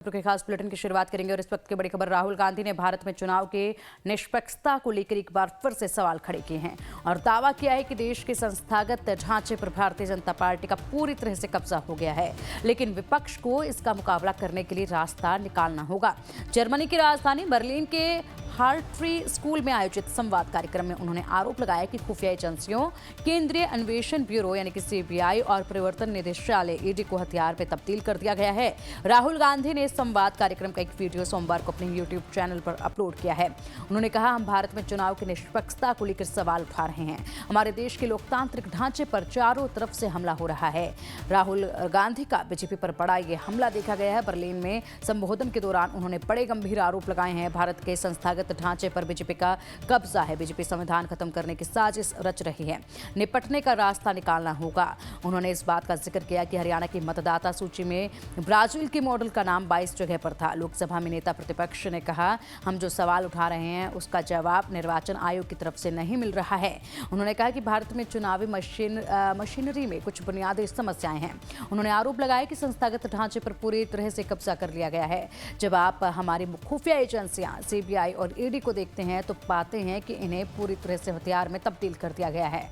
के खास बुलेटिन की शुरुआत करेंगे और इस वक्त की बड़ी खबर। राहुल गांधी ने भारत में चुनाव के निष्पक्षता को लेकर एक बार फिर से सवाल खड़े किए हैं और दावा किया है कि देश के संस्थागत ढांचे पर भारतीय जनता पार्टी का पूरी तरह से कब्जा हो गया है, लेकिन विपक्ष को इसका मुकाबला करने के लिए रास्ता निकालना होगा। जर्मनी की राजधानी बर्लिन के हार्ट्री स्कूल में आयोजित संवाद कार्यक्रम में उन्होंने आरोप लगाया कि खुफिया एजेंसियों, केंद्रीय अन्वेषण ब्यूरो यानी कि सीबीआई और प्रवर्तन निदेशालय ईडी को हथियार में तब्दील कर दिया गया है। राहुल गांधी ने संवाद कार्यक्रम का एक वीडियो सोमवार को अपने यूट्यूब चैनल पर अपलोड किया है। उन्होंने कहा, हम भारत में चुनाव की निष्पक्षता को लेकर सवाल उठा रहे हैं। हमारे देश के लोकतांत्रिक ढांचे पर चारों तरफ से हमला हो रहा है। राहुल गांधी का बीजेपी पर बड़ा ये हमला देखा गया है। बर्लिन में संबोधन के दौरान उन्होंने बड़े गंभीर आरोप लगाए हैं। भारत के संस्थागत ढांचे पर बीजेपी का कब्जा है। बीजेपी संविधान खत्म करने की साजिश रच रही है। निपटने का रास्ता निकालना होगा। उन्होंने इस बात का जिक्र किया कि हरियाणा की मतदाता सूची में ब्राजील के मॉडल का नाम 22 जगह पर था। लोकसभा में नेता प्रतिपक्ष ने कहा, हम जो सवाल उठा रहे हैं उसका जवाब निर्वाचन आयोग की तरफ से नहीं मिल रहा है। उन्होंने कहा कि भारत में चुनावी मशीनरी में कुछ बुनियादी समस्याएं हैं। उन्होंने आरोप लगाया कि संस्थागत ढांचे पर पूरी तरह से कब्जा कर लिया गया है। जब आप हमारी खुफिया एजेंसियां सीबीआई और ईडी को देखते हैं तो पाते हैं कि इन्हें पूरी तरह से हथियार में तब्दील कर दिया गया है।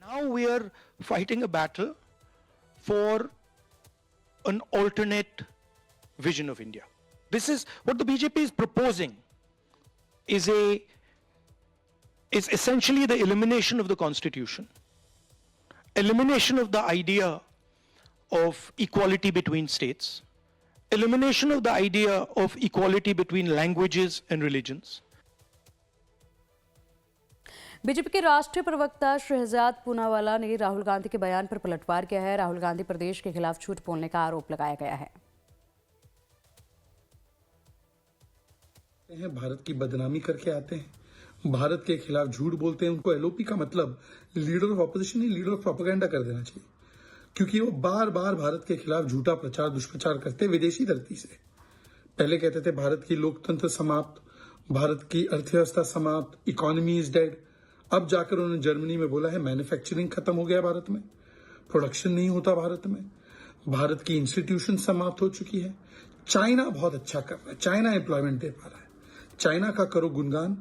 Now we are fighting a battle for an alternate vision of India. This is what the BJP is proposing, is essentially the elimination of the constitution, elimination of the idea of equality between states, elimination of the idea of equality between languages and religions. BJP के राष्ट्रीय प्रवक्ता शहजाद पूनावाला ने राहुल गांधी के बयान पर पलटवार किया है। राहुल गांधी प्रदेश के खिलाफ झूठ बोलने का आरोप लगाया गया है। भारत की बदनामी करके आते हैं, भारत के खिलाफ झूठ बोलते हैं। उनको एलओपी का मतलब लीडर ऑफ ऑपोजिशन नहीं, लीडर ऑफ प्रोपेगेंडा कर देना चाहिए, क्योंकि वो बार बार भारत के खिलाफ झूठा प्रचार दुष्प्रचार करते विदेशी धरती से। पहले कहते थे भारत की लोकतंत्र समाप्त, भारत की अर्थव्यवस्था समाप्त, इकोनॉमी इज डेड। अब जाकर उन्होंने जर्मनी में बोला है मैन्युफैक्चरिंग खत्म हो गया भारत में, प्रोडक्शन नहीं होता भारत में, भारत की इंस्टीट्यूशन समाप्त हो चुकी है। चाइना बहुत अच्छा कर रहा है, चाइना एम्प्लॉयमेंट दे पा रहा है। चाइना का करो गुणगान,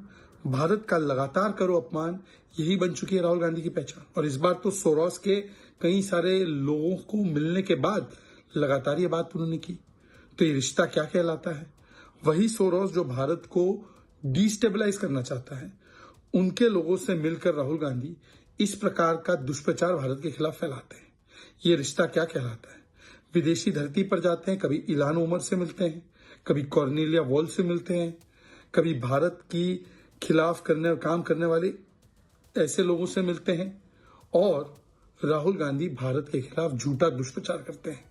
भारत का लगातार करो अपमान। यही बन चुकी है राहुल गांधी की पहचान। और इस बार तो सोरोस के कई सारे लोगों को मिलने के बाद लगातार ये बात उन्होंने की। तो ये रिश्ता क्या कहलाता है? वही सोरोस जो भारत को डिस्टेबलाइज करना चाहता है, उनके लोगों से मिलकर राहुल गांधी इस प्रकार का दुष्प्रचार भारत के खिलाफ फैलाते हैं। ये रिश्ता क्या कहलाता है? विदेशी धरती पर जाते हैं, कभी इलान उमर से मिलते हैं, कभी कॉर्नेलिया वॉल से मिलते हैं, कभी भारत की खिलाफ काम करने वाले ऐसे लोगों से मिलते हैं, और राहुल गांधी भारत के खिलाफ झूठा दुष्प्रचार करते हैं।